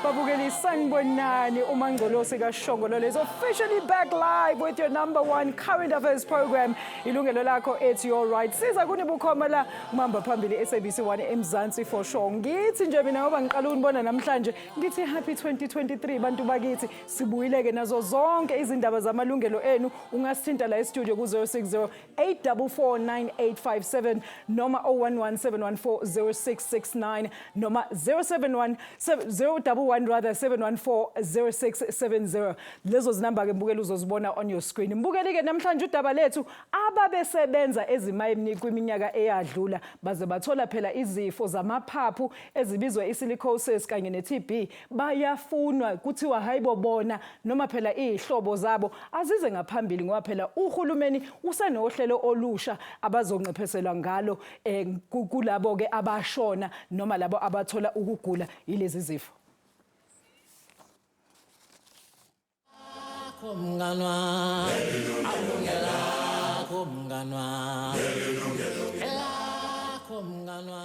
Babukeli sanibonani uMangcolosi kaShongololo is officially back live with your #1 current affairs program Yilungelo Lakho, it's your right. Siza kuni bukhoma la kumamba phambili SABC 1 eMzansi for sure. Ngithi nje mina ngoba ngiqala unibona namhlanje ngithi happy 2023 bantu bakithi, sibuyileke nazo zonke izindaba zamalungelo enu. Ungasithinta la e-studio ku 060 844 9857 noma 011 714 0669 noma 071 714 lezo zinamba ke mbukela uzozibona on your screen. Mbukeli ke namhlanje udaba lethu ababesebenza ezimayini kwiminyaka eyadlula baze bathola phela izifo zamaphaphu ezibizwa isilicosis kanye ne-TB bayafunwa kuthiwa hayibo bona noma phela izihlobo zabo azize ngaphambili ngoba phela uhulumeni usenohlelo olusha abazonqepheselwa ngalo kulabo ke abashona noma labo abathola ukugula yilezi zifo. Kumganwa Alungela kumganwa kumganwa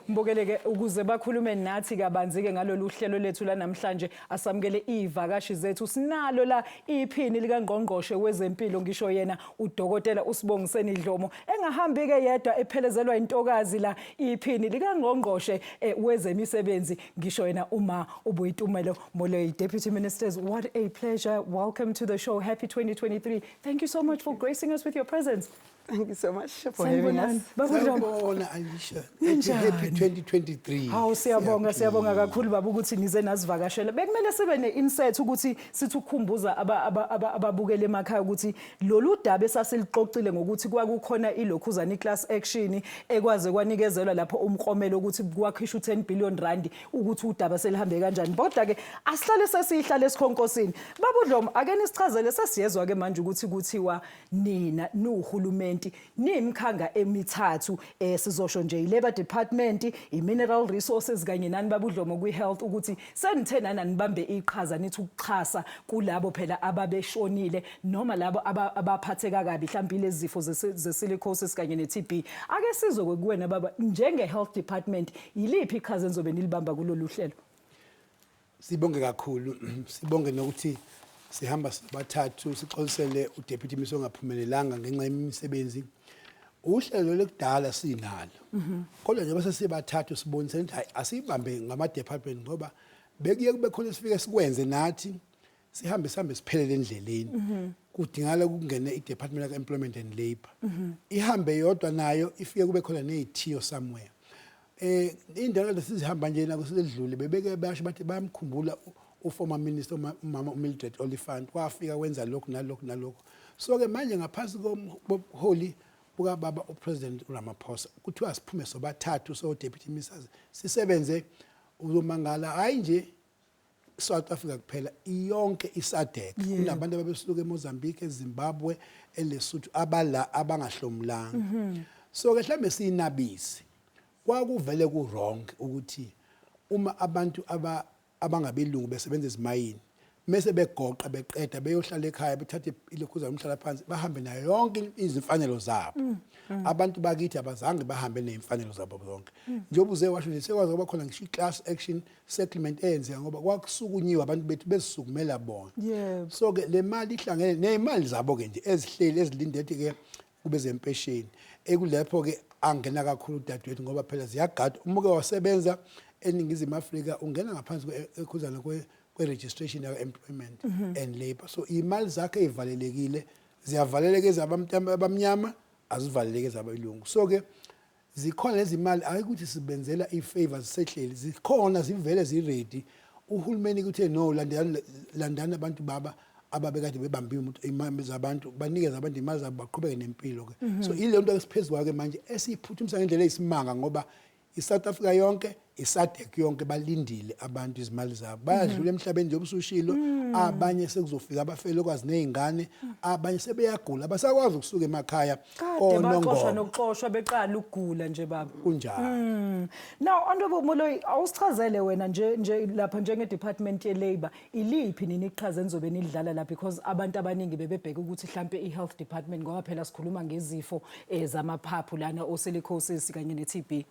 Mbokeleke ukuze bakhulume nathi kabanzi ke ngalolu hlelo lethu la namhlanje asamukele ivakashi zethu sinalo la iphini lika ngqongqoshe wezempilo ngisho yena udokotela uSibongiseni Dlomo engahambi ke yedwa ephelezelwa intokazi la iphini lika ngqongqoshe wezemisebenzi ngisho yena uma ubuyitumelo Moloi. Deputy Ministers, what a pleasure. Welcome to the show. Happy 2023. Thank you so much for gracing us with your presence. Thank you so much for having us. Sawubona Alisha. Happy 2023. Hawu siyabonga kakhulu baba ukuthi nize nasivakashela. Bekumele sibe ne-insight ukuthi sithi ukukhumbuza ababukele emakhaya ukuthi lolu daba esasiliqoqile ngokuthi kwakukhona ilokhuzana class action ekwaze kwanikezelwa lapho umkromelo ukuthi kwakhishwa 10 billion rand ukuthi udaba selihambe kanjani. Kodwa ke asihlale sesihlale esikhonkosini. Baba Dlomo ake nisichazele sesiyezwa ke manje ukuthi kuthiwa nina nuhulumeni nimkhanga emithathu sizosho nje iLabour Department, iMineral Resources kanye nani baba Dlomo kwiHealth ukuthi senithena nibambe iqhaza nithi ukuxhasa kulabo phela ababeshonile noma labo abaphatheka kabi mhlawumbe lezifo zesilicosis kanye neTB. Ake sizwe kuwena baba njenge Health Department yiliphi iqhaza enizobe nilibamba kulolu hlelo? Sibonge kakhulu. Sibonge nokuthi sihamba sibathathu sixolisele uDeputy Minister ongaphumelelanga ngenxa yemisebenzi. Uhlelo lekudala sinalo. Kodwa nje base sibathathu sibonise ukuthi hayi asibambe ngama department ngoba bekuye kube khona sifike sikwenze nathi sihambe siphelele endleleni. Kudingala ukungena iDepartment of Employment and Labour. Ihambe yodwa nayo ifike kube khona nezithiyo somewhere. Indlela lesizihamba nje na kusedlule bebeke basho bathi bayamkhumbula uformer minister umama Mildred Oliphant wafika wenza lokhu nalokhu. So ke manje ngaphansi komholi buka baba uPresident Ramaphosa kuthiwa siphume sobathathu so deputy ministers sisebenze uzomangala hayi nje South Africa kuphela iyonke iSADC kunabantu ababesuka eMozambique, eZimbabwe, eLesotho abala abangahlomlanga. So ke mhlambe sinabisi kwakuvele ku wrong ukuthi uma abantu abangabelungu besebenza ezimayini mase begoqa beqeda beyohlala ekhaya bethathe ilokhuza umhlala phansi bahambe nayo yonke izimfanelo zabo. Abantu bakithi abazange bahambe nezimfanelo zabo zonke. Njengoba uze washo nje sekwazi kuba khona ngisho class action settlement eyenzeka ngoba kwakusukunyiwe abantu bethu bezisukumela bona. So ke le mali ihlangene nezimali zabo ke nje ezihleli ezilindele ke kube zempesheni ekulepho ke angena kakhulu dadewethu ngoba phela ziyagada umuke wasebenza eNingizimu Afrika ungena ngaphansi kwekhuzana kwe-registration ya-employment and labour. So imali zakhe ezivalelekile ziyavaleleka ezabamnyama azivaleleke ezabelungu. So ke zikhona lezi mali ayikuthi sibenzela i-favors sehleli zikhona zivele ziready. Uhulumeni kuthe no landana abantu baba ababekade bebambe imali zabantu banikeza abantu imali zabo baqhubeke nempilo ke. So ile nto esiphezulu kwake manje esiphuthumisa ngendlela eyisimanga ngoba iSouth Africa yonke isadek yonke balindile abantu izimali zabo bayadlula emhlabeni nje obusushilo abanye sekuzofika abafele kwazi nezingane abanye sebeyagula abasakwazi ukusuka emakhaya kade baxoshwa nokuxoshwa beqala ukugula nje baba kunjalo. Now Honorable Moloi awusichazele wena nje lapha njenge Department ye Labor iliphi nini iqhaza enizobe nidlala la because abantu abaningi bebebheka ukuthi mhlambe iHealth Department ngoba phela sikhuluma ngezifo zamaphaphu lana osilicosis kanye neTB.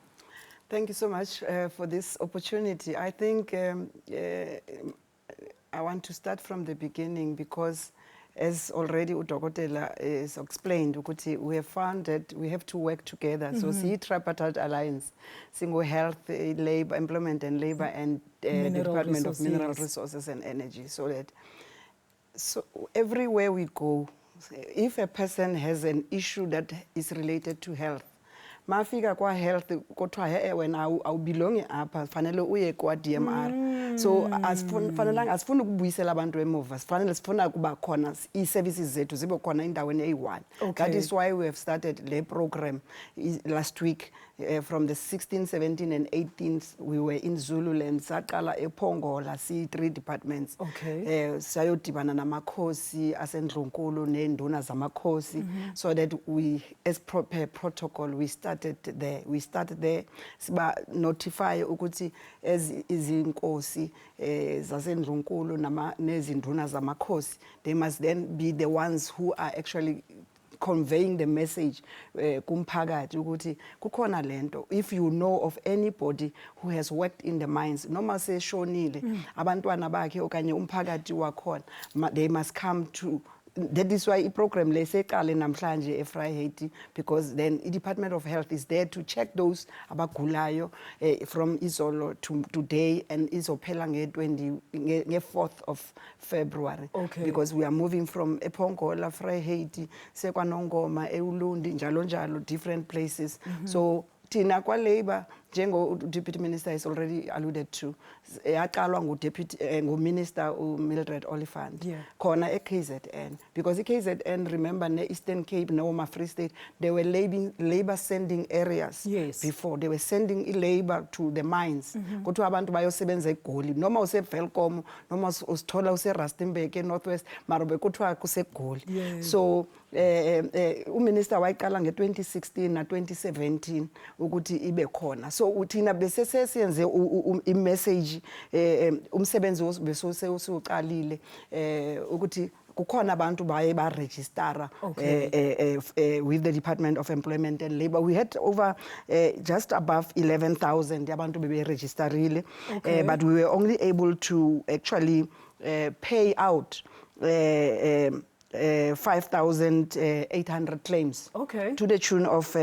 Thank you so much for this opportunity. I think I want to start from the beginning because as already Udokotela is explained, we have found that we have to work together. So see tripartite alliance, single health, labor, employment and labor and the Department of Mineral Resources and Energy. So everywhere we go, if a person has an issue that is related to health, mafika kwa health kothiwa wena awubelongi apha fanele uye kwa DMR. So asifuna ukubuyisela abantu emuva, sifuna kuba khona i-services zethu zibe khona indaweni eyi-1. That is why we have started le program last week. From the 16th, 17th and 18th, we were in Zululand, saqala ePongola, 3 departments. Sayodibana namakhosi asendlunkulu nenduna zamakhosi, so that we, as per protocol, we started there. We started there, siba notify ukuthi as izinkosi zasendlunkulu nezinduna zamakhosi, they must then be the ones who are actually conveying the message kumphakathi ukuthi kukhona lento. If you know of anybody who has worked in the mines noma seshonile abantwana bakhe okanye umphakathi wakhona, they must come to. That is why the program leseqale namhlanje eFriday, because then the Department of Health is there to check those abagulayo from izolo to today and izophela nge-4th of February. Because we are moving from ePongola, Friday, Sekwanongoma, Eulundi, njalo different places. So Tina kwa labor, Jengo Deputy Minister is already alluded to. Yaqalwa ngu-Minister Mildred Oliphant. Khona KZN. Because KZN, remember, Eastern Cape, Noma Free State, they were labor sending areas before. They were sending labor to the mines. Kuthi abantu bayosebenza eGoli. Noma useVelcom, noma usithola useRustenburg Northwest, mara bekuthiwa kuseGoli. So uMinister wayiqala nge-2016 na 2017 ukuthi ibe khona. So uthina besesiyenze i-message umsebenzi besosiqalile ukuthi kukhona abantu baye ba register with the Department of Employment and Labor. We had over just above 11,000 yabantu bebe registerile, but we were only able to actually pay out 5,800 claims to the tune of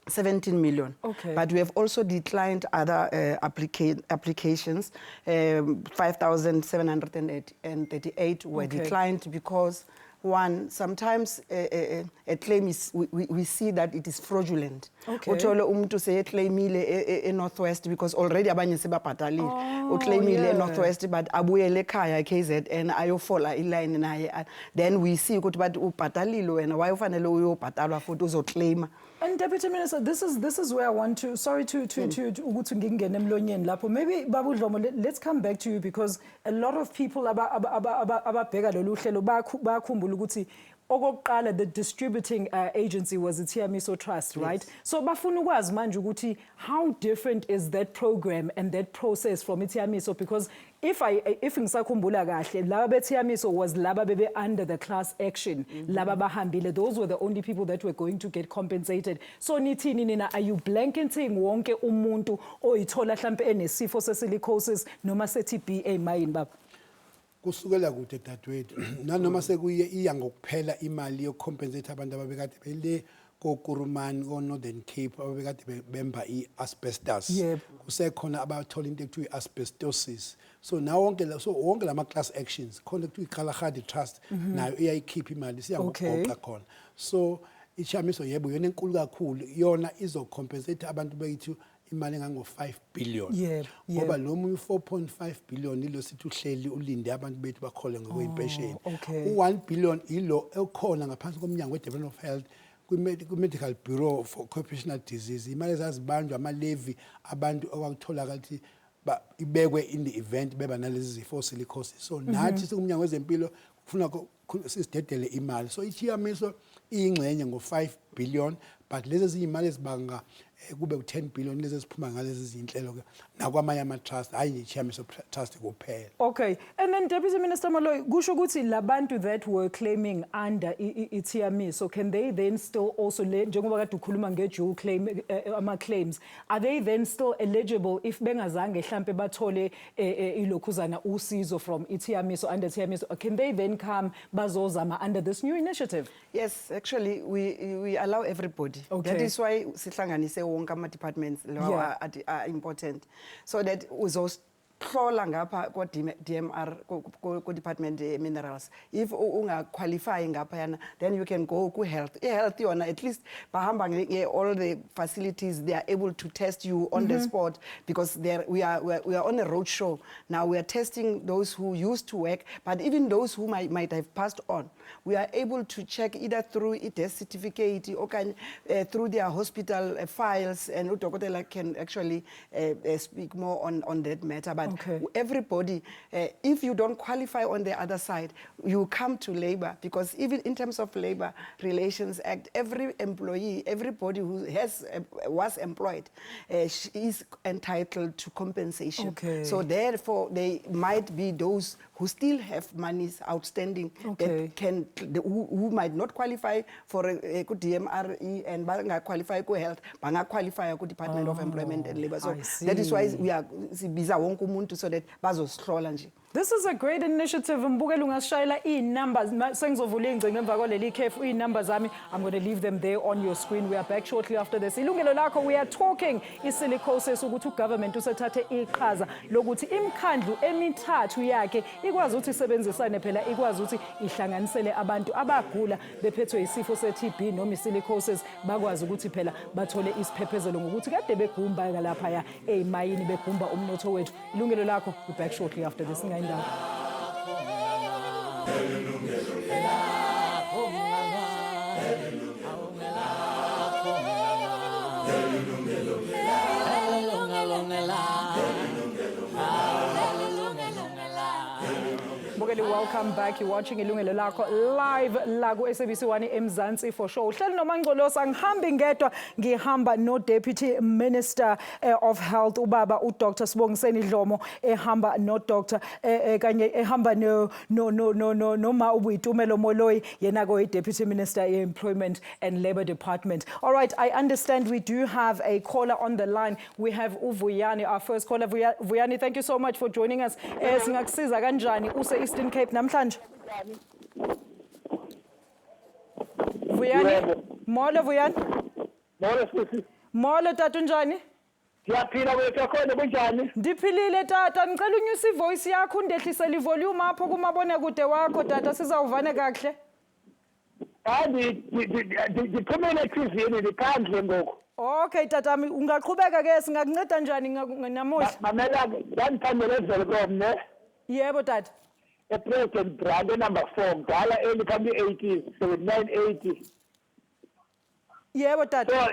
17 million. But we have also declined other applications. 5,738 were declined because one, sometimes a claim is, we see that it is fraudulent. Uthole umuntu seyeclaimile Northwest because already abanye sebabhatalile. Uclaimile Northwest but abuyele ekhaya KZN ayofola iline naye. Then we see ukuthi bathi ubhatalile wena why ufanele uyobhatalwa futhi uzoclaima. And Deputy Minister, this is where I want to, sorry to ukuthi ngingene emlonyeni lapho. Maybe Babu Dlomo, let's come back to you because a lot of people ababheka lolu hlelo bakhumbula ukuthi okokuqala the distributing agency was the Tiamiso Trust, right? So bafuna ukwazi manje ukuthi how different is that program and that process from Tiamiso, because if ngisakhumbula kahle laba beTiamiso was laba bebe under the class action, laba bahambile, those were the only people that were going to get compensated. So nithini nina, are you blanketing wonke umuntu oyithola mhlambe enesifo sesilicosis noma seTB emayini baba? Kusukela kude dadwethu nanoma sekuye iya ngokuphela imali yokucompensate abantu ababekade bele koKurumani ko Northern Cape ababekade bemba iasbestos. Kusekhona abathola into ekuthiwa iasbestosis. So now wonke lama class actions khona ekuthiwa iKalahari Trust nayo iyayikhipha imali siya ngokuqoqa khona. So iChamiso yebo yona enkulu kakhulu yona izocompensate abantu bekithi imali engango-5 billion. Ngoba lo munye 4.5 billion ilo sithi uhleli ulinde abantu bethu bakhole ngokwempesheni. U1 billion ilo ekhona ngaphansi komnyango weDepartment of Health Medical Bureau for Occupational Disease imali ezazibanjwa ama-levy abantu okwakutholakala ukuthi ibekwe in the event beba nalezi zifo silicosis. So nathi sikumnyango wezempilo kufuna sisidedele imali. So iThiamiso iyingxenye ngo5 billion but lezi ziyimali ezibanga kube u10 billion lezi esiphuma ngalezi zinhlelo ke nakwamanye ama trust hayi iThiamiso trust kuphela. Okay, and then Deputy Minister Maloyi, kusho ukuthi labantu that were claiming under iThiamiso, can they then still also, njengoba kade ukhuluma nge-dual claim ama-claims, are they then still eligible if bengazange mhlambe bathole ilokhuzana usizo from iThiamiso under iThiamiso? Can they then come bazozama under this new initiative? Yes, actually we allow everybody. Okay. That is why sihlanganise wonke ama departments lawa are important, so that uzosihlola ngapha kwa DMR ko department minerals. If unga qualify ngapha yana, then you can go ku health. Health yona at least bahamba all the facilities, they are able to test you on the spot, because we are on a road show now. We are testing those who used to work, but even those who might have passed on, we are able to check either through a death certificate or through their hospital files, and udokotela can actually speak more on that matter. But okay, everybody, if you don't qualify on the other side, you come to labor, because even in terms of Labor Relations Act, every employee, everybody who was employed is entitled to compensation. Okay. So therefore, they might be those who still have monies outstanding, okay, that who might not qualify for a DMRE and banga qualify for health, banga qualify for Department of Employment and Labor. So that is why we are biza wonke umuntu so that bazosihlola nje. This is a great initiative. Mbukela ungashayela i-numbers. Sengizovula ingcingo emva kwaleli khefu i-numbers zami. I'm going to leave them there on your screen. We are back shortly after this. Yilungelo Lakho, we are talking isilicosis ukuthi ugovernment usethathe iqhaza lokuthi imkhandlu emithathu yakhe ikwazi ukuthi isebenzisane phela ikwazi ukuthi ihlanganisele abantu abagula bephethwe isifo se-TB noma isilicosis bakwazi ukuthi phela bathole isiphephezelo ngokuthi kade begumba lapha ya emayini begumba umnotho wethu. Yilungelo Lakho, we back shortly after this. Welcome back. You're watching Yilungelo Lakho live la ku SABC1 eMzansi for sure. Uhleli noMangcolosa ngihambi ngedwa ngihamba no Deputy Minister of Health ubaba uDr Sibongiseni Dlomo ehamba no Dr kanye ehamba no ma ubuyitumelo Moloyi yena ko Deputy Minister Employment and Labor Department. All right, I understand we do have a caller on the line. We have uVuyani, our first caller. Vuyani, thank you so much for joining us. Singakusiza kanjani use Eastern Cape namhlanje? Vuyani, molo Vuyani. Molo sisi. Molo tata unjani? Siyaphila wethu khona kunjani? Ndiphilile tata, ngicela unyuse ivoice yakho undehlisele ivolume apho kumabone kude wakho tata sizawuvane kahle. Ndiphumile eTV-ni ndiphandle ngoku. Okay tata, ungaqhubeka ke singakunceda njani namuhla? Mamela ngandiphandele eZelkom ne. Yebo tata. President Brand number 4 ngala elikhambi 80 7980. Yebo tata. So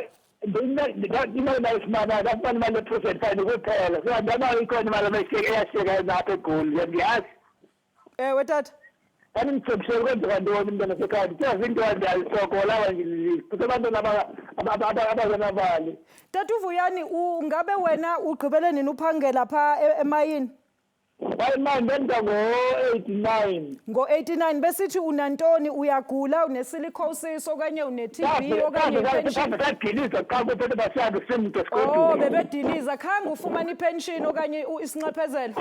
ndinga isimama lapha imali president fine kuphela. So ndaba ikhona imali mayiseke eyasheka lapha eGoli ngiyazi. Ewe tata. Ani mthembu kwenzeka ntoni mntana sekhaya ndiyazi into andiyayisokola abantu abazanabali. Tata uVuyani, ungabe wena ugqibele nini uphangela pha emayini? Bayimani benza ngo-89. Ngo-89 besithi unantoni, uyagula, unesilicosis okanye une-TB okanye ipension? Sadiliza cha kuphethe basiyanga simntu esikoleni. Oh, bebediliza khange ufumana ipension okanye isinxephezelo?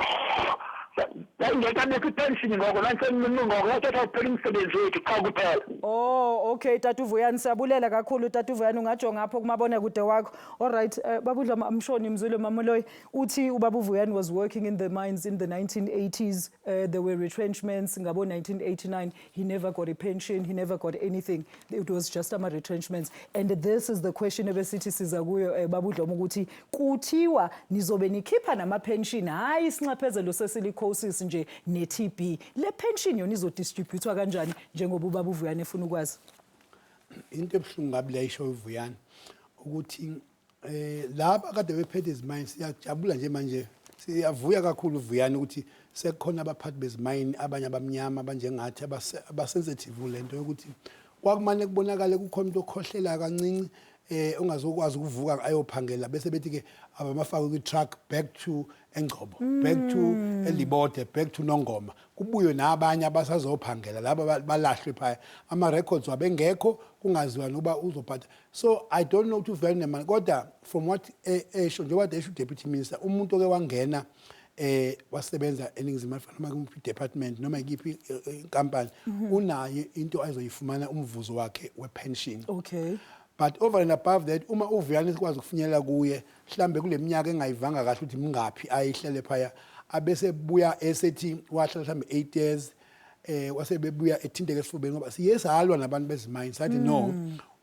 Ngiyeka ipension ngoko nangisemnungoko yathatha ukuphela umsebenzi wethu cha kuphela. Oh, okay tata uVuyani, siyabulela kakhulu tata uVuyani, ungajonga apho kumabona kude wakho. All right, babudla amshoni mzulu Mamoloyi uthi ubaba uVuyani was working in the mines in the 1980s. There were retrenchments ngabo 1989. He never got a pension, he never got anything. It was just ama retrenchments. And this is the question ebesithi siza kuyo babudla ukuthi kuthiwa nizobe nikhipha nama pension hayi isinxephezelo sesilicosis nje ne-TB. Le pension yona izodistributwa kanjani njengoba ubaba uVuyani efuna ukwazi? into ebuhlungu ngabi la isho ivuyana ukuthi laba kade bephethe izimine siyajabula nje manje siyavuya kakhulu uvuyana ukuthi sekukhona abaphathi bezimine abanye abamnyama abanjengathi abasensitive lento yokuthi kwakumane kubonakala kukhona umuntu okhohlela kancinci ongazokwazi ukuvuka ayophangela bese bethi ke abamafaka kwi-truck back to Engcobo back to eLibode back to Nongoma kubuyo nabanye abasazophangela laba balahlwe phaya ama records wabengekho kungaziwa noba uzophatha so I don't know to very nemali kodwa from what esho njengoba esho deputy minister umuntu oke wangena wasebenza eningizimu Afrika noma kumuphi department noma ikiphi inkampani unayo into azoyifumana umvuzo wakhe wepension. Okay. But over and above that uma uvuyana sikwazi ukufinyelela kuye mhlambe kuleminyaka engayivanga kahle ukuthi mingaphi ayihlele phaya abese buya esethi wahlala mhlambe 8 years wasebebuya ethinteke esifubeni ngoba siyesalwa nabantu bezimine sathi no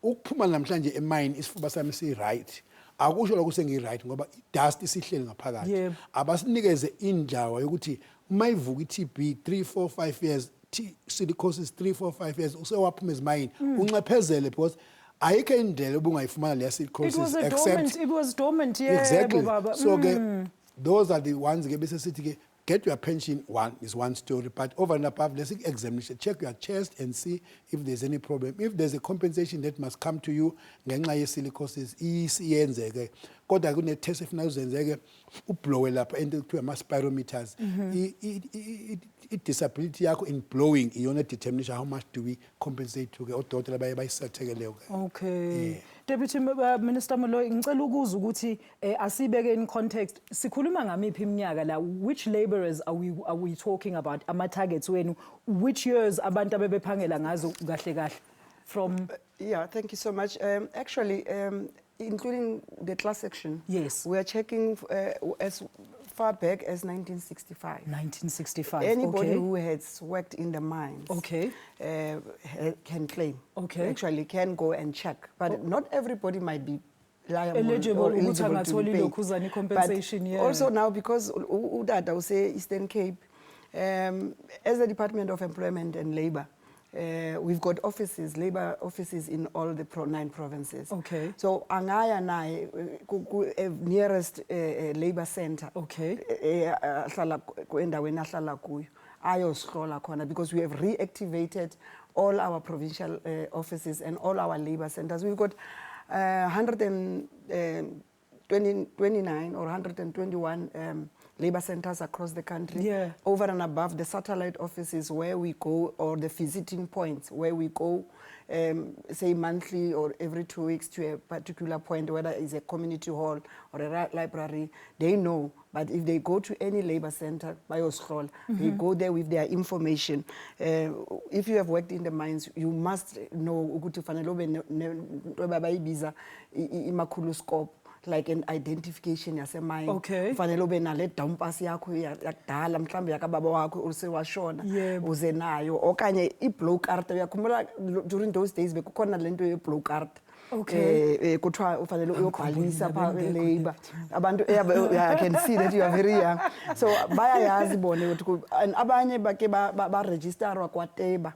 ukuphuma namhlanje emine isifuba sami si right akusho lokho sengi-right ngoba i-dust isihleli ngaphakathi abasinikeze indlawa yokuthi uma ivuka i-TB 3 4 5 years silicosis 3 4 5 years usewaphuma ezimine uncephezele because ayikho indlela obungayifumana leya silicosis except it was dormant exactly baba. So those are the ones ke bese sithi ke get your pension is one story but over and above let's examination check your chest and see if there's any problem if there's a compensation that must come to you ngenxa yesilicosis isiyenzeke kodwa kune test efuna uzenzeke ublowe lapha into kuthiwa ama spirometers disability yakho in blowing iyona determination how much do we compensate to ke odokotela bayisathekeleyo. Okay. Deputy Minister Moloi ngicela ukuza ukuthi asibeke in context sikhuluma ngamiphi iminyaka la which laborers are we talking about ama targets wenu which years abantu abebephangela ngazo kahle kahle from yeah, thank you so much. Actually including the class section, yes, we are checking as far back as 1965. 1965. Anybody okay, who has worked in the mines, okay, can claim. Okay, actually can go and check, but not everybody might be liable eligible or eligible ukuthi to be paid. angatholi compensation. But yeah, also now because udada will say Eastern Cape, as the Department of Employment and Labour. We've got offices, labor offices in all the 9 provinces. Okay. So angaya nae nearest labor center. Okay. Hlala endaweni ahlala kuyo ayosihlola khona because we have reactivated all our provincial offices and all our labor centers. We've got 129 or 121 labor centers across the country. Yeah. Over and above the satellite offices where we go, or the visiting points where we go, say monthly or every 2 weeks to a particular point, whether it's a community hall or a library, they know. But if they go to any labor center, they go there with their information. If you have worked in the mines, you must know imaculoscope, like an identification yasemine. Okay. Fanele ube nale dumpers yakho yakudala mhlambe yakababa wakho usewashona uze nayo okanye i-blow card uyakhumbula during those days bekukhona lento ye-blow card. Okay. Kuthiwa ufanele uyobhalisa pha labor abantu I can see that you are very young, so bayayazi bona ukuthi and abanye bake ba registerwa kwaTeba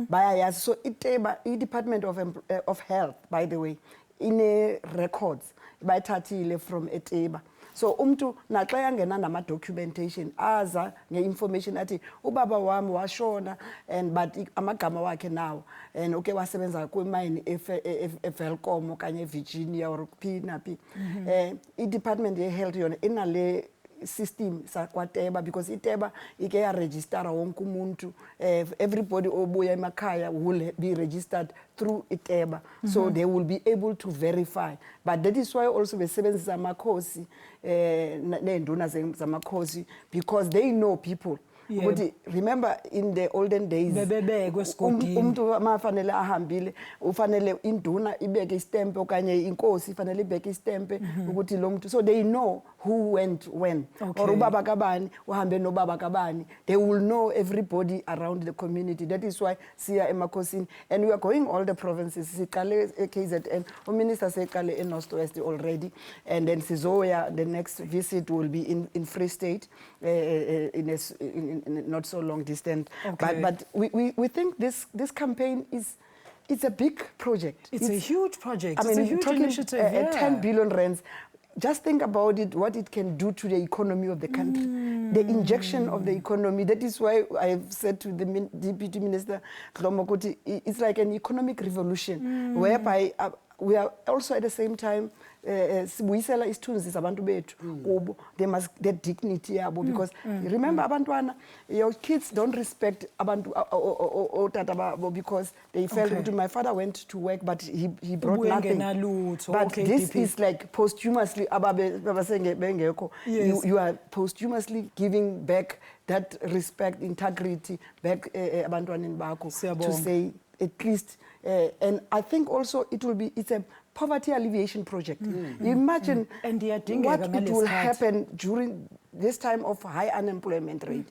bayayazi. So iTeba i-Department of Health, by the way, ine records bayithathile from eTeba. So umuntu naxa yangena nama documentation aza nge-information athi ubaba wami washona and but amagama wakhe nawo and okay wasebenza kwimine eVelcom okanye eVirginia or phi naphi. I-Department ye-Health yona inale system sakwaTeba because iTeba ike ya register wonke umuntu, everybody obuya emakhaya will be registered through iTeba. So they will be able to verify, but that is why also besebenzisa amakhosi neenduna zamakhosi because they know people. Ukuthi remember in the olden days bebebekwe esigodini umuntu mafanele ahambile ufanele induna ibeke istempe okanye inkosi ifanele ibeke istempe ukuthi lo muntu, so they know who went when. Okay. Or ubaba kabani uhambe nobaba kabani, they will know everybody around the community. That is why siya emakhosini and we are going all the provinces. Siqale eKZN, uminister seqale in North West already, and then sizoya, the next visit will be in Free State in not so long distant. Okay. But we think this campaign is it's a big project. It's a huge project. I mean, it's a huge talking, initiative. 10 billion rands. Just think about it, what it can do to the economy of the country. The injection of the economy. That is why I've said to the Deputy Minister, Dlomokoti, it's like an economic revolution, whereby we are also at the same time, sibuyisela isithunzi sabantu bethu kubo. They must get dignity yabo, because remember abantwana, your kids don't respect abantu otata babo because they felt that my father went to work but he brought nothing. But this is like posthumously you are posthumously giving back that respect, integrity back abantwaneni bakho to say at least and I think also it's a poverty alleviation project. Imagine what it will happen during this time of high unemployment rate.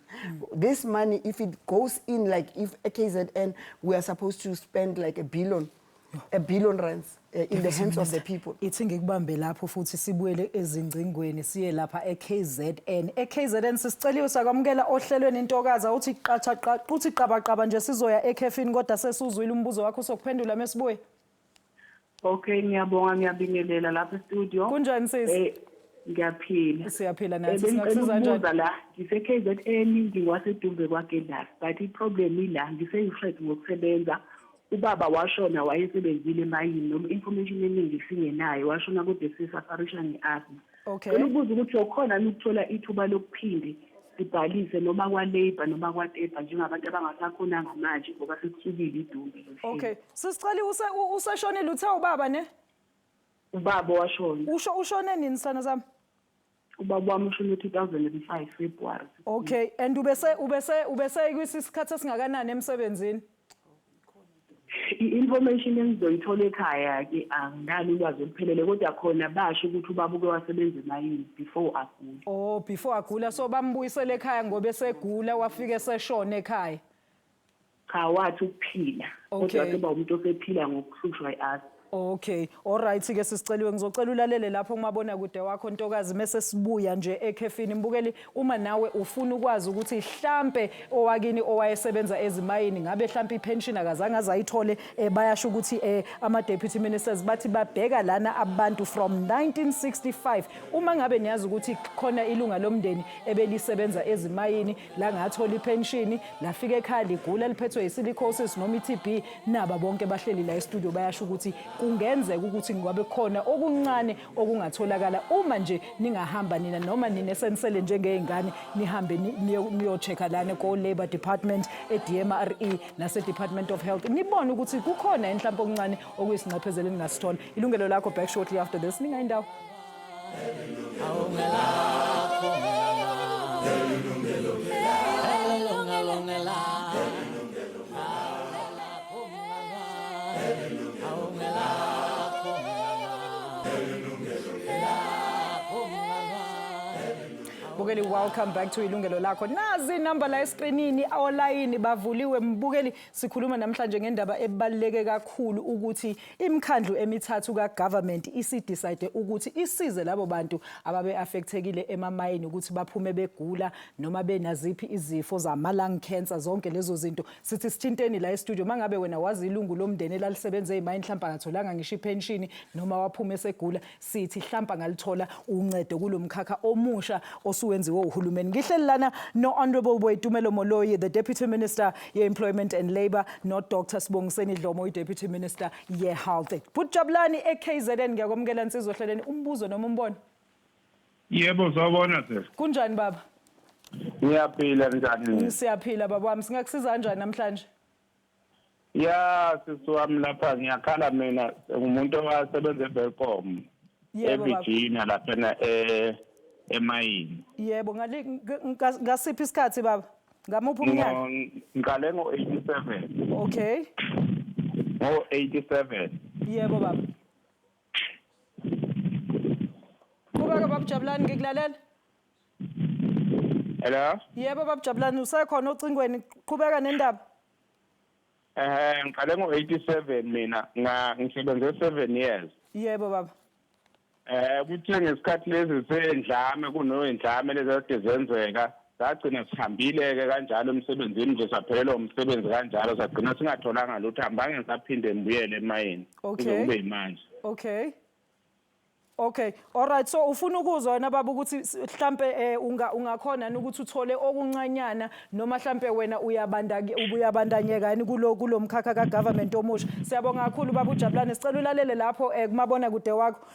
This money, if it goes in, like if a KZN, we are supposed to spend like a billion rands in the hands of the people. Ithi ngikubambe lapho futhi sibuyele ezingcingweni siye lapha eKZN. eKZN sisiceliwe sakwamukela ohlelweni intokaza uthi qatha uthi qabaqaba nje sizoya ekhefini kodwa sesuzwile umbuzo wakho sokuphendula mesibuye. Okay, ngiyabonga ngiyabingelela lapha e-studio. Kunjani sisi? Ngiyaphila. Siyaphila nathi singakusiza kanjani? La ngise-KZN ngiwasedumbe kwaGendasi, but iproblem ila ngiseyifred ngokusebenza. Ubaba washona wayesebenzile emayini noma information eningi singenayo washona kodwa sisafarisha ngeasthma. Okay. Ubuza ukuthi ukhona ukuthola ithuba lokuphinde sibhalise noma kwa-labor noma kwa-tepa njengabantu abangasakhonanga manje ngoba sekusukile idumbe. Okay. Sisicela useshonile uthe ubaba ne? Ubaba washona. Ushone nini sana sami? Ubaba wami ushone 2005 February. Okay. And ubese kwisikhathi esingakanani emsebenzini? I-information engizoyithola ekhaya ke anginalo ulwazi oluphelele kodwa khona basho ukuthi ubaba uke wasebenza emayini before agula. Oh, before agula, so bambuyisele ekhaya ngoba esegula wafike eseshona ekhaya. Cha wathi ukuphila kodwa kuba umuntu osephila ngokuhlushwa yi-asthma. Okay, alright ke sisiceliwe ngizocela ulalele lapho ngumabona kude wakho Ntokazi mase sibuya nje ekhefini mbukeli uma nawe ufuna ukwazi ukuthi mhlambe owakini owayesebenza ezimayini ngabe mhlambe ipension akazange azayithole bayasho ukuthi ama deputy ministers bathi babheka lana abantu from 1965 uma ngabe niyazi ukuthi khona ilunga lomndeni ebelisebenza ezimayini la ngathola ipension lafika ekhaya ligula liphethwe isilicosis noma iTB naba bonke bahleli la e-studio bayasho ukuthi kungenzeka ukuthi ngabe khona okuncane okungatholakala uma nje ningahamba nina noma ninesensele njengezingane nihambe niyochecka lana ko Labour Department eDMRE nase Department of Health nibone ukuthi kukhona enhlampo okuncane okuyisinqephezelo ningasithola ilungelo lakho back shortly after this ningayindawo Mbukeli welcome back to Yilungelo Lakho. Nazi number la escreenini online bavuliwe mbukeli sikhuluma namhlanje ngendaba ebaluleke kakhulu ukuthi imikhandlu emithathu kaGovernment isidecide ukuthi isize labo bantu ababe affectekile emamayini ukuthi baphume begula noma benaziphi izifo zama lung cancer zonke lezo zinto. Sithi sithinteni la e-studio mangabe wena wazi ilungu lomndeni elalisebenza ezimayini mhlamba ngatholanga ngisho ipension noma waphuma esegula sithi mhlamba ngalithola uncedo kulomkhakha omusha wenziwe uhulumeni ngihleli lana no honorable Boytumelo Moloyi the deputy minister ye employment and labor no Dr Sibongiseni Dlomo i deputy minister ye health but Jabulani eKZN ngiyakwamukela insizwa hleleni umbuzo noma umbono Yebo sawubona sir Kunjani baba Ngiyaphila njani Siyaphila baba wami singakusiza kanjani namhlanje Ya sisiwami lapha ngiyakhala mina umuntu owasebenza eBelcom eVirginia lapha emayini Yebo ngasiphi isikhathi baba ngamuphi umnyaka ngale ngo87 Okay ngo87 Yebo baba Kuba baba Jabulani ngikulalela Hello Yebo baba Jabulani usekhona ocingweni qhubeka nendaba ngale ngo87 mina ngisebenze 7 years Yebo baba kuthe ngesikhathi lezi sendlame kunoendlame lezi kade zenzeka sagcina sihambile-ke kanjalo emsebenzini nje saphelelwa umsebenzi kanjalo sagcina singatholanga lutho hambange ngisaphinde ngibuyele emayini kuze kube yimanje. Okay, alright, so ufuna ukuzwa wena baba ukuthi mhlambe ungakhona ukuthi uthole okuncanyana noma mhlambe wena uyabandanyeka yini kulo mkhakha ka government omusha. Siyabonga kakhulu baba uJabulani, sicela ulalele lapho kumabona kude wakho.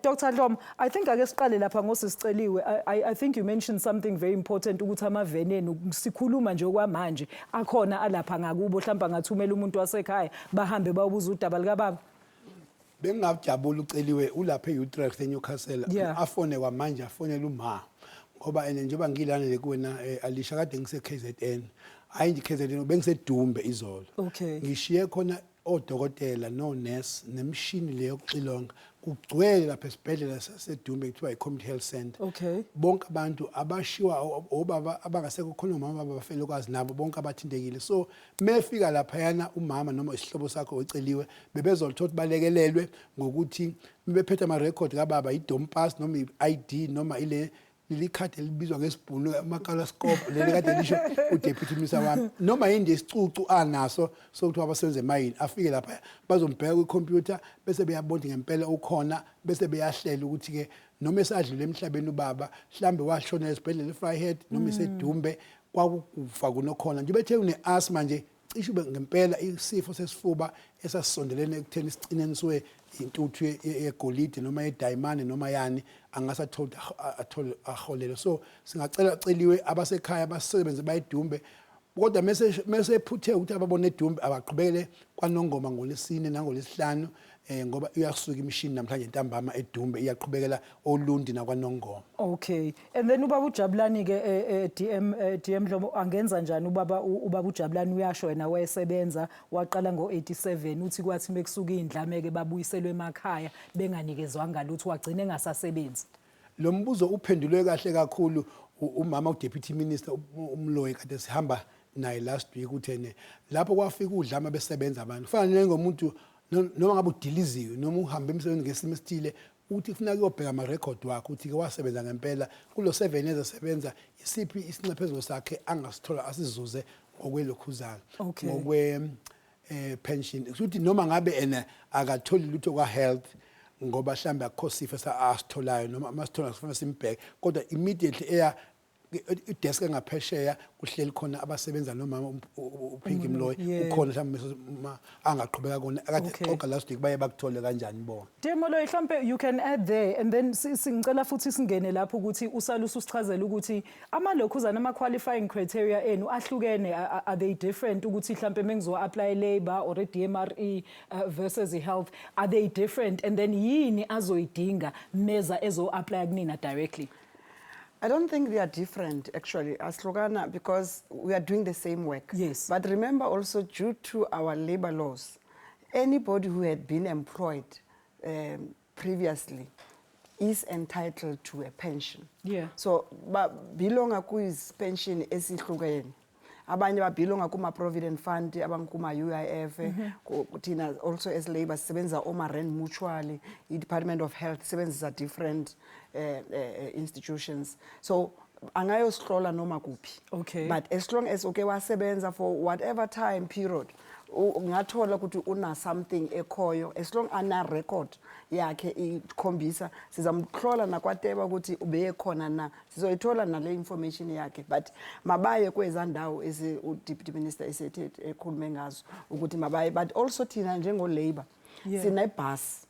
Dr. Dlomo, I think ake siqale lapha ngosiceliwe. I think you mentioned something very important ukuthi amavenenu sikhuluma nje okwamanje akhona alapha ngakubo mhlamba ngathumela umuntu wasekhaya bahambe bayobuza udaba lika baba. Bengingajabula uceliwe ulapha eUtrecht eNewcastle afone kwamanje afonela uma ngoba njengoba ngilana lekuwena Alisha kade ngise KZN hayi nje KZN bengisedumbe izolo ngishiye khona odokotela no nurse nemshini leyo yokuxilonga kugcwele lapha esibhedlela sasedumbe kuthiwa iCommunity Health Center bonke abantu abashiwa obaba abangasekho khona umama abafele kwazi nabo bonke abathintekile so mefika lapha yana umama noma isihlobo sakho oceliwe bebezolithola balekelelwe ngokuthi bephethe ama record kababa idom pass noma iID noma ile likhadi elibizwa ngesibhunu amakalaskope leli kade lisho uDeputy Minister wami noma yindi isicucu anaso sokuthi abasebenze emayini afike lapha bazombheka kwicomputer bese beyabona ngempela ukhona bese beyahlela ukuthi ke noma esadlule emhlabeni ubaba mhlambe washona esibhedlela eFryhead noma esedumbe kwakufa kunokhona nje bethe une asthma nje cishe ngempela isifo sesifuba esasondelene ekutheni isicineni siwe intuthu yegolide noma yedayimane noma yani angasathola aholelo so singacela celiwe abasekhaya abasebenze bayidumbe kodwa mase phuthe ukuthi ababone edumbe abaqhubekele kwanongoma ngolesine nangolesihlanu ngoba uyasuka imishini namhlanje ntambama edumbe iyaqhubekela olundi nakwanongoma. Okay, and then ubaba uJabulani ke DM Dlomo angenza njani ubaba uJabulani uyasho wena wayesebenza waqala ngo87 uthi kwathi mekusuka indlameke babuyiselwe emakhaya benganikezwanga lutho wagcina engasasebenzi. Lo mbuzo uphendulwe kahle kakhulu umama uDeputy Minister umloyi kade sihamba naye last week uthene lapho kwafika udlama besebenza abantu kufanele ngomuntu noma ngabe udiliziwe noma uhambe emsebenzini ngesimo esithile uthi ufuna ukuyobheka ama record wakhe uthi ke wasebenza ngempela kulo 7 years asebenza isiphi isinxephezelo sakhe angasithola asizuze ngokwelokhuzana ngokwe pension ukuthi noma ngabe ena akatholi lutho kwa health ngoba mhlambe akho sifo asitholayo noma amasithola sifuna simbheke kodwa immediately idesk engaphesheya kuhleli khona abasebenza nomama uPinky Mloyi ukhona mhlawumbe angaqhubeka kona akade xoxa last week baye bakuthole kanjani bona. Demoloyi mhlawumbe you can add there and then singicela futhi singene lapho ukuthi usalusa usichazela ukuthi amalokhuzana ama qualifying criteria enu ahlukene are they different ukuthi mhlawumbe mengizo apply labor or DMRE versus health are they different and then yini azoyidinga meza ezo apply kunina directly? I don't think they are different, actually, Aslogana, because we are doing the same work. Yes. But remember also, due to our labor laws, anybody who had been employed previously is entitled to a pension. Yeah. So, belonga ku is pension esihlukene. Abanye babelonga kuma provident fund, abanye kuma UIF, kuthina also as labor sebenza oma rand mutually, Department of Health sebenza different institutions. So angayosihlola noma kuphi. Okay. But as long as wasebenza for whatever time period, ungathola ukuthi una something ekhoyo as long ana record yakhe ikhombisa sizamhlola nakwateba ukuthi ubeye khona na sizoyithola nale information yakhe but mabaye kwezandawo ezi uDeputy Minister esethe ekhulume ngazo ukuthi mabaye but also thina njengo labor sina ibus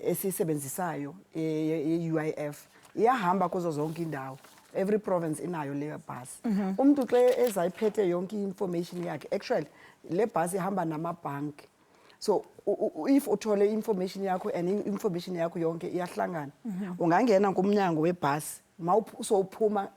esisebenzisayo UIF iyahamba kuzo zonke indawo. Every province inayo leyo bus. Umuntu ke ezayiphethe yonke information yakhe actually le bus ihamba nama-bank. So if uthole information yakho and information yakho yonke iyahlangana ungangena kumnyango webus mawusophuma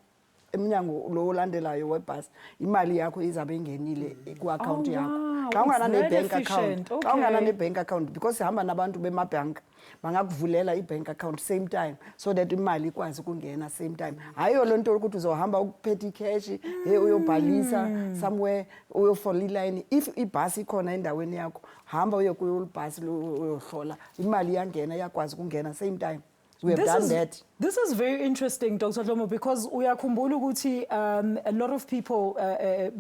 emnyango lo olandelayo webus imali yakho izabe ingenile ku-account yakho xa ungana ne-bank account xa ungana ne-bank account because ihamba nabantu bemabhanki bangakuvulela i-bank account same time so that imali ikwazi ukungena same time hayo loo nto ukuthi uzohamba ukuphethe i-cash uyobhalisa somewhere uyofola iline if ibhasi ikhona endaweni yakho hamba uye kulibhasi uyohlola imali iyangena iyakwazi ukungena same time We have done that. This is very interesting, Dr. Lomo, because uyakhumbula ukuthi a lot of people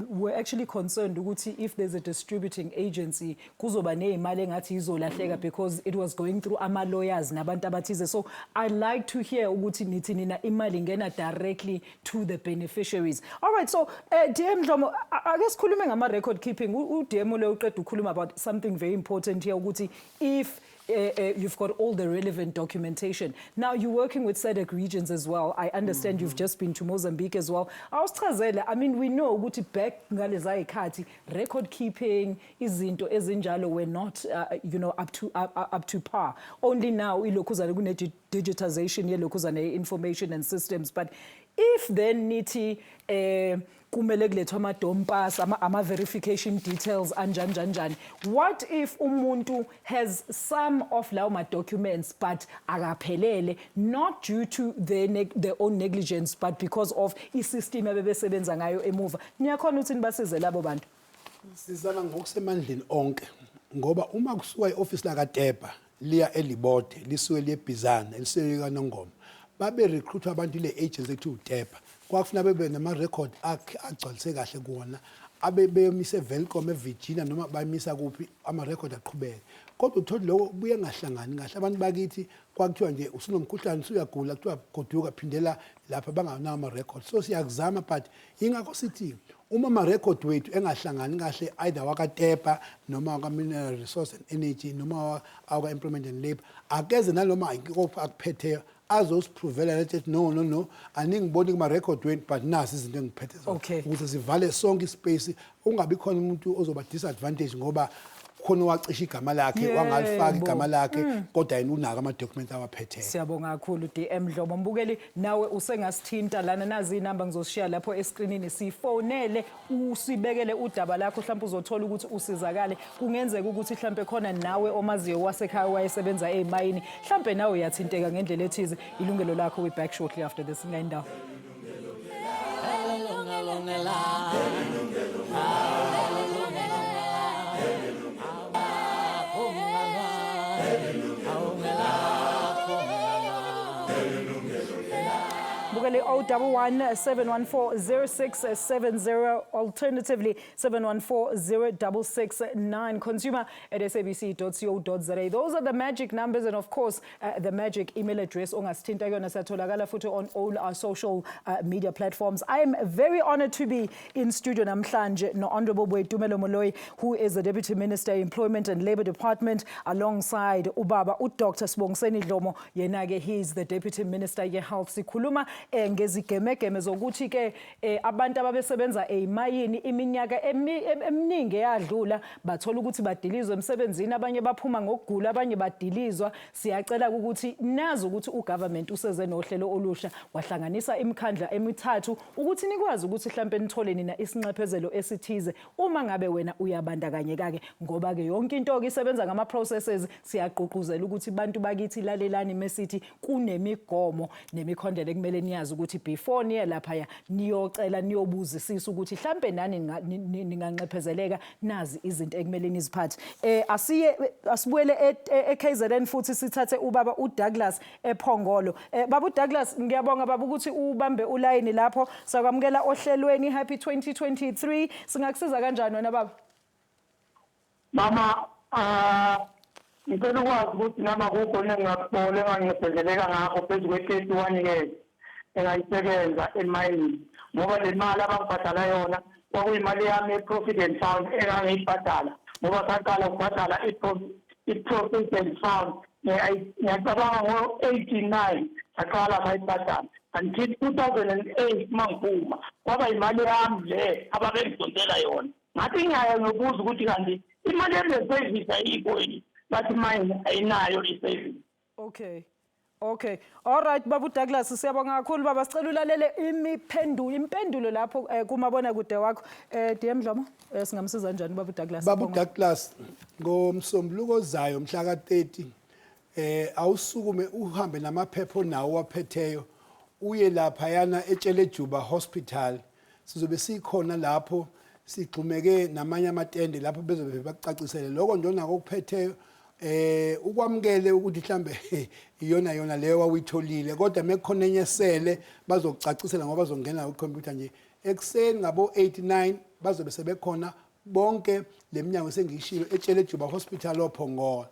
were actually concerned ukuthi if there's a distributing agency kuzoba neimali engathi izolahleka because it was going through ama lawyers nabantu abathize. So I like to hear ukuthi nithi nina imali ngena directly to the beneficiaries. All right, so DM Lomo, ake sikhulume ngama record keeping. DM le uqeda ukukhuluma about something very important here ukuthi if you've got all the relevant documentation. Now, you're working with SADC regions as well. I understand you've just been to Mozambique as well. I mean, we know ukuthi back ngaleza ikhathi record keeping izinto ezinjalo were not up to par. Only now ilokuzana kune digitization yelokuzana information and systems. But if then nithi kumele kulethwe amadompas ama verification details anjanjanjani, what if umuntu has some of lawo ma documents but akaphelele, not due to their own negligence but because of isystem abebesebenza ngayo emuva? Niyakhona ukuthi nibasize labo bantu? Sizama ngokusemandleni onke ngoba uma kusuka ioffice la kaDepa liya eLibode lisuke liyeBizana elisuke kaNongoma babe recruit abantu le agency ethu uDepa kwakufuna bebe nama record agcwalise kahle kuona abe bemise Velcom eVirginia noma bayimisa kuphi ama record aqhubeke kodwa uthola lokho buye ngahlangani kahle abantu bakithi kwakuthiwa nje usunomkhuhlane usuyagula kuthiwa goduka phindela lapha banganawo ama record. So siyakuzama but ingakho sithi uma ama record wethu engahlangani kahle either wakaDepa noma waka Mineral Resource and Energy noma waka Employment and Labour akeze naloma inkinga akuphetheyo azosiprovela lethi no aningiboni kuma record wethu but nasi izinto engiphethe zona ukuthi sivale sonke ispace ungabi khona umuntu ozoba disadvantage ngoba khona wacisha igama lakhe wangalifaka igama lakhe kodwa yena unaka ama documents awaphethe. Siyabonga kakhulu DM Dlomo. Mbukeli nawe usengasithinta lana nazi inamba ngizoshiya lapho escreenini sifonele usibekele udaba lakho mhlawumbe uzothola ukuthi usizakale. Kungenzeka ukuthi mhlawumbe khona nawe omaziyo wasekhaya wayesebenza ezimayini mhlawumbe nawe uyathinteka ngendlela ethize. Ilungelo lakho we back shortly after this ngayindawo. Bukele 011-714-0670, alternatively 714-0669, consumer@sabc.co.za. Those are the magic numbers and of course the magic email address ongasithinta kuyona satholakala futhi on all our social media platforms. I am very honored to be in studio namhlanje no Honorable Yilungelo Lakho, who is the Deputy Minister Employment and Labour Department, alongside ubaba uDr. Sibongiseni Dlomo, yenake he is the Deputy Minister ye Health. Sikhuluma ngezigemegeme zokuthi ke abantu ababesebenza ezimayini iminyaka eminingi eyadlula bathola ukuthi badilizwe emsebenzini, abanye baphuma ngokugula, abanye badilizwa. Siyacela ukuthi nazi ukuthi ugovernment useze nohlelo olusha wahlanganisa imikhandla emithathu ukuthi nikwazi ukuthi mhlambe nithole nina isinxephezelo esithize uma ngabe wena uyabandakanyeka ke ngoba ke yonke into ke isebenza ngama processes. Siyaqhuquzela ukuthi bantu bakithi lalelani mesithi kunemigomo nemikhondelo kumele niyazi ukuthi before niye lapha niyocela niyobuzisisa ukuthi mhlambe nani ninganxephezeleka nazi izinto ekumele niziphathe. Asibuyele eKZN futhi sithathe ubaba uDouglas ePhongolo. Baba uDouglas ngiyabonga baba ukuthi ubambe ulayini lapho. Sakwamukela ohlelweni Happy 2023. Singakusiza kanjani wena baba? Mama ngicela ukwazi ukuthi nama kukhona engakubona engangisebenzeleka ngakho phezu kwe-31 years engayisebenza emayini ngoba le mali abangibhadala yona kwakuyimali yami ye-Provident Fund engangiyibhadala ngoba saqala ukubhadala i-Provident Fund ngiyacabanga ngo-89 saqala sayibhadala until 2008 mangiphuma kwaba imali yami le ababengidonsela yona ngathi ngiyaya ngokubuza ukuthi kanti imali yeservice ayikho yini bathi mine ayinayo i-service. Okay. All right, Baba Douglas, siyabonga kakhulu baba. Sicela ulalele impendulo lapho kumabona kude wakho. DM Dlomo, singamsiza kanjani Baba Douglas? Baba Douglas, ngomsombuluko ozayo mhla ka-30 awusukume uhambe namaphepho nawo waphetheyo uye lapha yana eTshelejuba Hospital. Sizobe sikhona lapho sigxumeke namanye amatende lapho bezobe bacacisele lokho ndona kokuphetheyo ukwamukele ukuthi mhlambe iyona leyo wawuyitholile kodwa mekhona enye sele bazokucacisela ngoba bazongena ku-computer nje ekseni ngabo 89 bazobe sebekhona bonke leminyango sengishilo etshele Juba Hospital ophongola.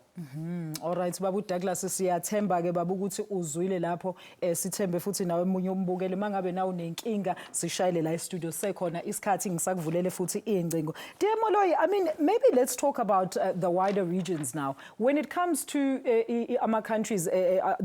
Alright babu Douglas siyathemba ke babu ukuthi uzwile lapho sithembe futhi nawe emunye umbukele mangabe nawo nenkinga sishayele la e-studio sekhona isikhathi ngisakuvulele futhi ingcingo. Dear Moloyi, I mean maybe let's talk about the wider regions now. When it comes to ama countries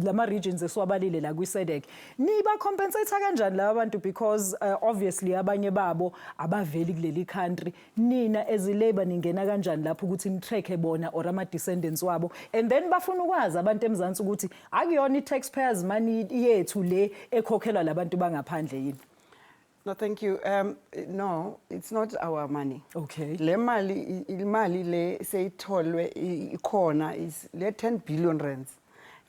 lama regions esiwabalile la kwi-SADC, niba compensate kanjani laba bantu because obviously abanye babo abaveli kuleli country. Nina as i-labor ningena kanjani lapho ukuthi nitrack bona or ama descendants wabo and then bafuna ukwazi abantu emzansi ukuthi akuyona i-taxpayers money yethu le ekhokhelwa labantu bangaphandle yini. No, thank you. No, it's not our money. Okay. Le mali le seyitholwe ikhona is le 10 billion rands.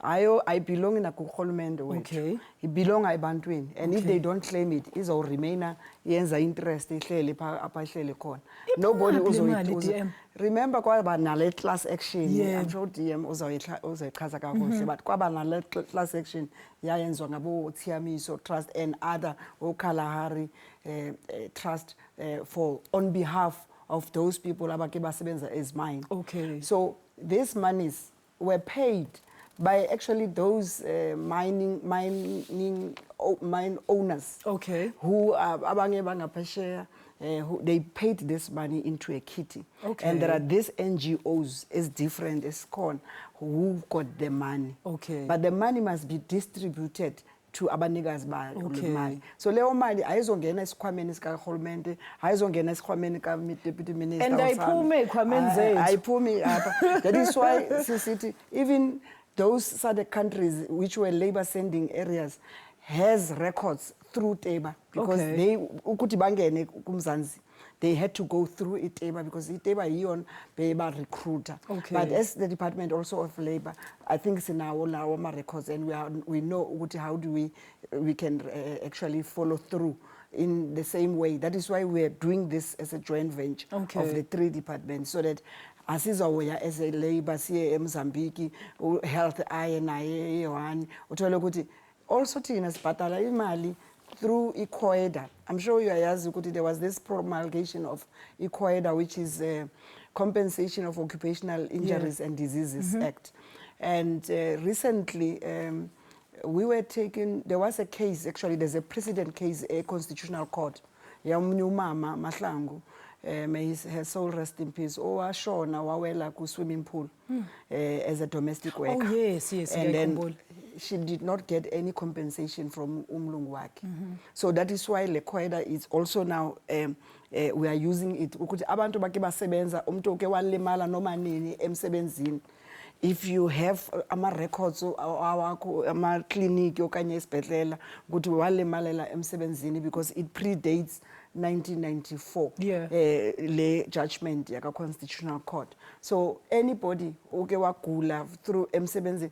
I belong in a kuhulumende wethu. Okay. It belong ebantwini and if Okay. they don't claim it is or remain yenza interest ihlele apha ihlele khona. Nobody uzo remember kwaba nale class action. Yeah. I'm sure DM uzoyichaza kakuhle but kwaba nale class action yayenzwa ngabo Thiamiso Trust and other Kalahari Trust for on behalf of those people abake basebenza as mine. Okay. So these monies were paid by actually those mine owners. Okay. Who abanye bangaphesheya who they paid this money into a kitty. Okay. And there are these NGOs as different as CON who got the money. Okay. But the money must be distributed to abanikazi Okay. mali. So leyo mali ayizongena esikhwameni sikahulumende, ayizongena esikhwameni ka-deputy minister. And ayiphume ezikhwameni zethu. Ayiphume apha. That is why sisithi even those SADC countries which were labor sending areas has records through TEBA because Okay. they ukuthi bangene kumzansi they had to go through TEBA because TEBA iyon beba recruiter. Okay. But as the Department also of Labor, I think it's in our records and we know ukuthi how do we can actually follow through in the same way. That is why we are doing this as a joint venture Okay. of the 3 departments so that asizawuya as a labor siye eMozambique health aye naye one uthole ukuthi also thina sibhadala imali through eCoeda. I'm sure you are yazi ukuthi there was this promulgation of eCoeda which is compensation of occupational injuries and diseases act. And recently we were taken, there was a case, actually there's a precedent case, a constitutional court ya umnyumama Mahlangu. May her soul rest in peace. Shona wawela ku swimming pool as a domestic worker. Oh yes, yes. And then she did not get any compensation from umlungu wakhe. So that is why lekoeda is also now we are using it ukuthi abantu bake basebenza umuntu oke walimala noma nini emsebenzini. If you have ama records awakho ama clinic okanye isibhedlela ukuthi walimalela emsebenzini because it predates 1994 Yeah. Le judgment yaka constitutional court. So anybody oke wagula through emsebenzini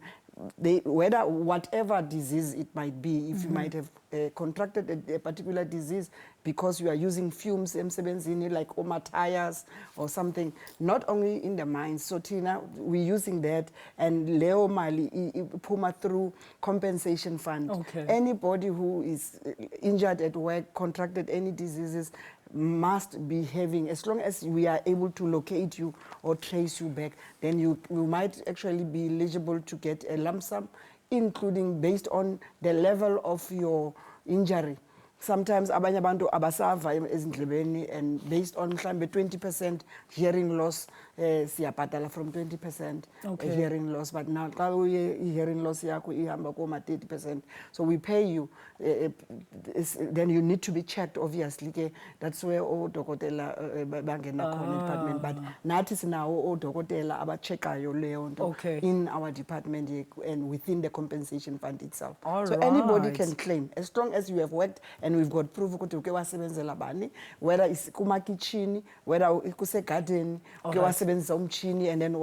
whether whatever disease it might be, if you might have contracted a particular disease because you are using fumes emsebenzini like tires or something, not only in the mines. So Tina, we're using that and Leo Mali Puma through compensation fund. Okay. Anybody who is injured at work, contracted any diseases, must be having, as long as we are able to locate you or trace you back, then you might actually be eligible to get a lump sum, including based on the level of your injury. Sometimes abanye abantu abasava ezindlebeni and based on mhlambe 20% hearing loss siyabhadala from 20% Okay. hearing loss, but now xa hearing loss yakho ihamba koma 30%, so we pay you then you need to be checked obviously ke that's where odokotela bangena khona department, but nathi sinawo odokotela abacheckayo leyo nto Okay. in our department and within the compensation fund itself. All So anybody right. can claim as long as you have worked and we've got proof ukuthi uke wasebenzela bani, whether it's kuma kitchen, whether kuse garden uke wasebenzisa umchini and then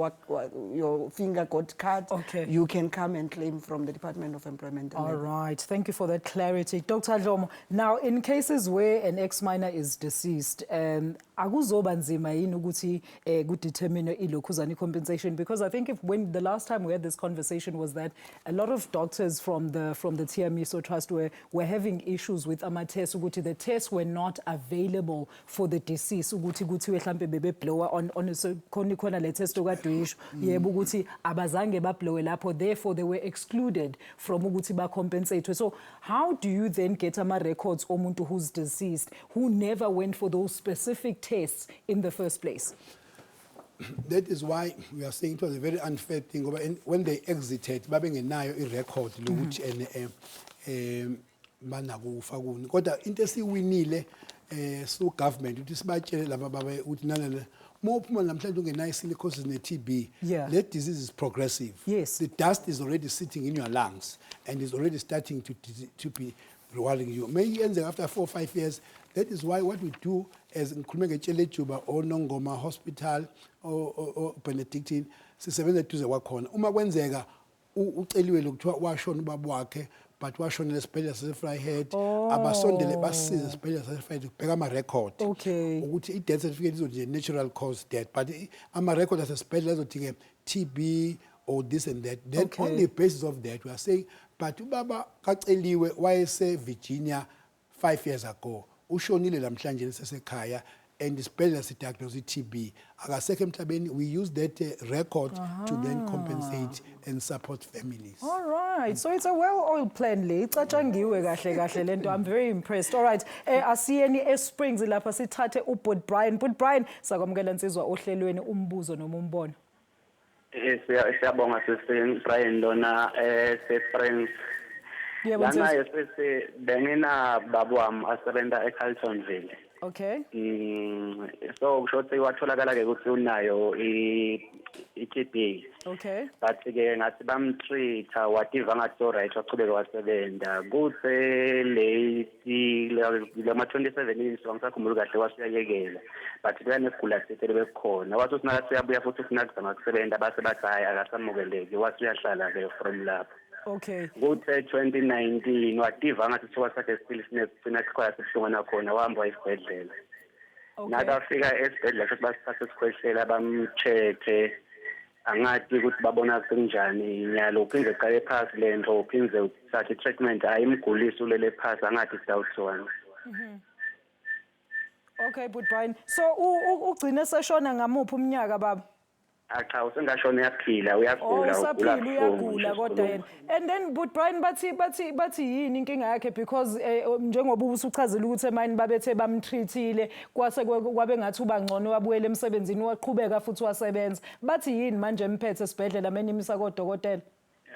your finger got cut, Okay. you can come and claim from the Department of Employment and All Labor. right, thank you for that clarity. Dr. Dlomo, now in cases where an ex-miner is deceased, akuzoba nzima yini ukuthi kudetermine ilokhuzana compensation, because I think when the last time we had this conversation was that a lot of doctors from the TMISO Trust were having issues with ama-tests ukuthi the tests were not available for the deceased ukuthi kuthiwe mhlambe bebeblower on khona le test okadwisho yebo ukuthi abazange bablowe lapho, therefore they were excluded from ukuthi ba-compensate. So how do you then get ama-records omuntu who's deceased who never went for those specific tests in the first place? That is why we are saying it was a very unfair thing. When they exited, babengenayo i-record lokuthi banakufa kuni. Kodwa into esiwinile so government uthi sibatshele laba baba uthi nana mophuma namhlanje ungenayo silicosis ne-TB. That disease is progressive. Yes. The dust is already sitting in your lungs and is already starting to be rewarding you. Maybe after 4 or 5 years. That is why what we do as Nkhulume or Nongoma Hospital or Benedictine sisebenza eduze kwakhona. Uma kwenzeka uceliwe lokuthiwa washona ubaba wakhe but washona lesibhedlela sase-Vryheid, abasondele basize esibhedlela sase-Vryheid ukubheka ama-record ukuthi i-death certificate izothi natural cause death, but ama-record asesibhedlela azothi-ke TB or this and that. Then on the basis of that we are saying but ubaba kaceliwe wayese-Virginia 5 years ago, ushonile namhlanje sesekhaya and isibhedlela sidiagnose i-TB akasekho emhlabeni. We use that record to then compensate and support families. All right, so it's a well-oiled plan le icatshangiwe kahle lento. I'm very impressed. All right, asiyeni eSprings lapha sithathe uBud Brian. Bud Brian, sakwamukela nsizwa ohlelweni umbuzo noma umbono. Siyabonga sisi Brian lona eSprings. Lana yesisi bengina babu wami asebenza eCarltonville. Okay. So kushothi watholakala ke ukuthi unayo i-TB. Okay. But ke ngathi bamtreata wativa ngathi alright waqhubeka wasebenza. Kuse late lama 27 years wangisakhumbula kahle wasiyayekela. But kuyanesigula sithele bekhona. Wathi usinaka siyabuya futhi usinakuzama ukusebenza base bathi hayi akasamukeleki. Wasiyahlala ke from lapho. Okay. Kuthe 2019 wativa ngathi isifuba sakhe still sinesikhwaya sibuhlungana khona wahamba esibhedlela. Nakafika esibhedlela futhi basithatha isikhwehlela bamcheck angathi ukuthi babona kunjani inyalo uphinde eqale phasi lento uphinde uthathe treatment ayimgulisi ulele phasi angathi doubt one. Okay, but Brian, so ugcine seshona ngamuphi umnyaka baba? Cha usengashona uyaphila uyagula uyagula kodwa yena. And then but Brian bathi yini inkinga yakhe, because njengoba usuchazile ukuthi emayini babethe bamtreatile kwase kwabe ngathi uba ngcono wabuyela emsebenzini waqhubeka futhi wasebenza. Bathi yini manje emphethe esibhedlela menimisa kodokotela?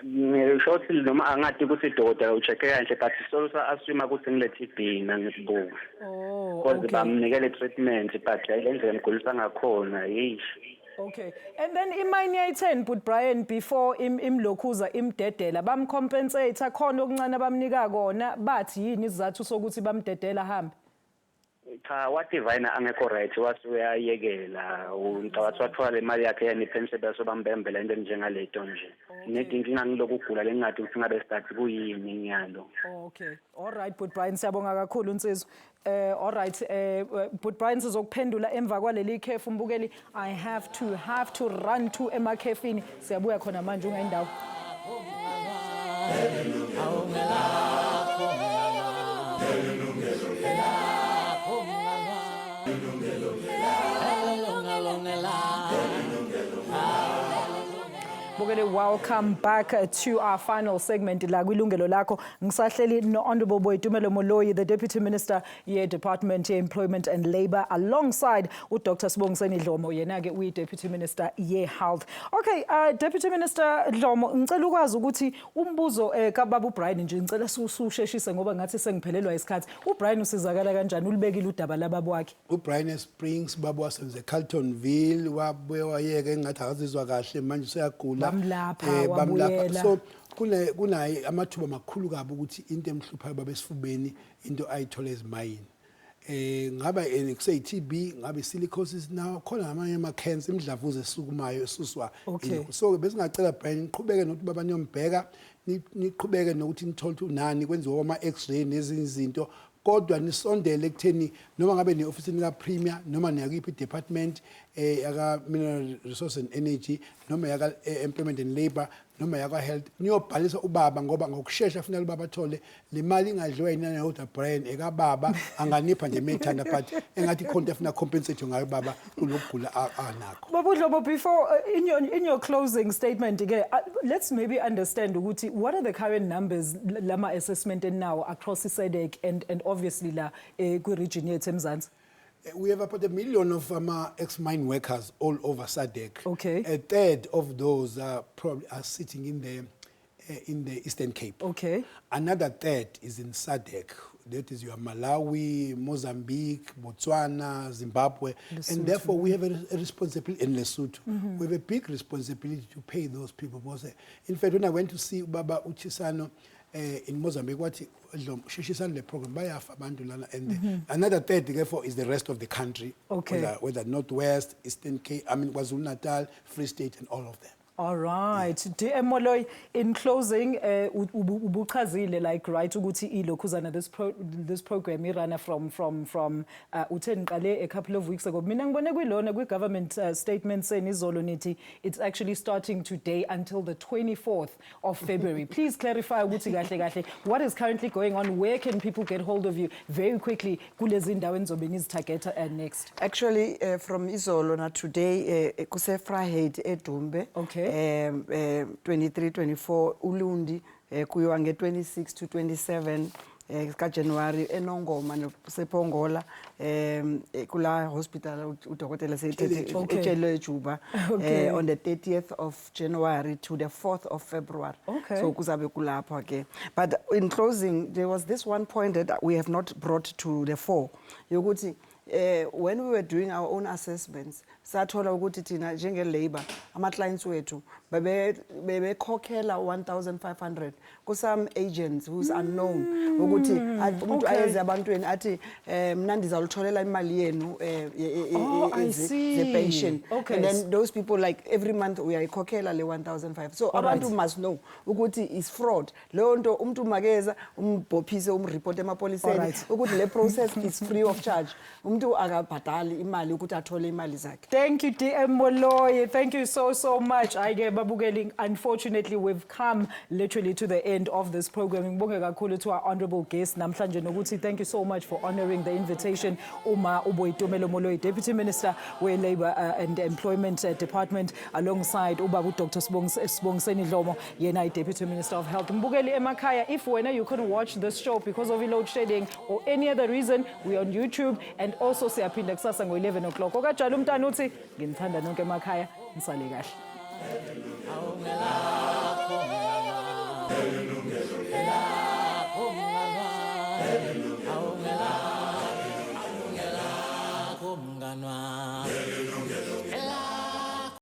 Ngishothi noma angathi ukuthi idokotela ucheck kanje but solusa assume ukuthi ngile TB nangisibungu. Because bamnikele treatment but lendlela emgulisa ngakhona yish. Okay. And then imine yayi10 but Brian before imlokhuza imdedela bamcompensate khona okuncane bamnika kona, bathi yini isizathu sokuthi bamdedela hambe? Cha wativine angekho right wasuyayekela untawathi wathola le mali yakhe yani pension bese bambembela into njengaleto nje. Nedinkinga ngiloku ugula lengathi ukuthi ngabe start kuyini inyalo. Okay. All right but Brian siyabonga kakhulu unsizwa. All right, but Brian sizokuphendula emva kwaleli khefu mbukeli. I have to run to emakhefini. Siyabuya khona manje ungayindawo. Welcome back to our final segment la Yilungelo Lakho. Ngisahleli no Honorable Boitumelo Moloyi, the Deputy Minister Department Employment and Labour, alongside Dr. Sibongiseni Dlomo yena ke uyi Deputy Minister Health. Okay, Deputy Minister Dlomo, ngicela ukwazi ukuthi umbuzo kaBaba uBrian nje ngicela ususheshise ngoba ngathi sengiphelelwa isikhathi. uBrian usizakala kanjani ulibekile udaba lababa wakhe? uBrian Springs baba wasenze eCarltonville wabuye wayeke ngathi akazizwa kahle manje useyagula. Bamlapha So kunaye amathuba makhulu kabi ukuthi into emhluphayo babesifubeni into ayithola ezimayini. Ngaba kusey TB ngabe silicosis now khona amanye ama cancer imdlavuza esukumayo esuswa. So besingacela Brian niqhubeke nokuthi babani yombheka niqhubeke nokuthi nithola ukuthi unani kwenziwa ama x-ray nezinye izinto kodwa nisondele ekutheni noma ngabe ne office nika premier noma niyakuphi department yaka mineral resource and energy noma yaka employment and labor noma yaka health niyobhalisa ubaba ngoba ngokusheshsha kufanele ubaba athole le mali ingadliwa yinana yodwa Brian ekababa anganipha nje methanda but engathi khonto efuna compensate ngayo baba kulokugula anakho. Babudlobo, before in your closing statement again, let's maybe understand ukuthi what are the current numbers lama assessment and now across SADC and obviously la ku region yethu eMzansi. We have about 1 million of ex-mine workers all over SADC. Okay. A third of those probably are sitting in the Eastern Cape. Okay. Another third is in SADC. That is your Malawi, Mozambique, Botswana, Zimbabwe. Lesotho. And therefore we have a responsibility in Lesotho. We have a big responsibility to pay those people. Because, in fact, when I went to see Baba Uchisano in Mozambique, what Shishisan the program, and another third, therefore, is the rest of the country. Okay. Whether Northwest, Eastern Cape, KwaZulu-Natal, Free State, and all of them. All right. DM Moloi, in closing, ubuchazile like right ukuthi ilokhuzana this program irana from Uten Kale a couple of weeks ago. Mina ngibone kuyilona kwi government statement saying izolo nithi it's actually starting today until the 24th of February. Please clarify ukuthi kahle kahle what is currently going on. Where can people get hold of you very quickly? Kulezi ndawo enizobe nizitageta next. Actually, from izolo na today kuse Friday eDumbe. Okay. 23, 24 Ulundi kuyiwa nge-26 to 27 ka-January eNongoma nosePongola kula hospital udokotela sethethe Juba on the 30th of January to the 4th of February. Okay. So kuzabe kulapho ke. But in closing, there was this one point that we have not brought to the fore. Yokuthi when we were doing our own assessments, sathola ukuthi thina njenge labor ama clients wethu bebekhokhela 1,500 ku some agents who's unknown ukuthi umuntu ayeze abantweni athi mina ndizalutholela imali yenu the pension. Okay. And then those people like every month uyayikhokhela le 1,500. So abantu must know ukuthi is fraud. Leyo nto umuntu makeza umbhophise umreport emapoliseni ukuthi le process is free of charge. Umuntu akabhadali imali ukuthi athole imali zakhe. Thank you, DM Moloi. Thank you so much. Unfortunately, we've come literally to the end of this program. To our honorable guest, Namhlanje Noguti, thank you so much for honoring the invitation. Uma Uboitumelo Moloi, Deputy Minister, where Labour and Employment Department, alongside Ubabu Dr. Sibongiseni Dlomo, Yena, Deputy Minister of Health. Mbugeli Emakaya, if when you couldn't watch this show because of load shedding or any other reason, we're on YouTube and also siyaphinda kusasa ngo 11 o'clock. Okajala umntana uthi nginithanda nonke emakhaya nisale kahle. Yilungelo lakho mnganwa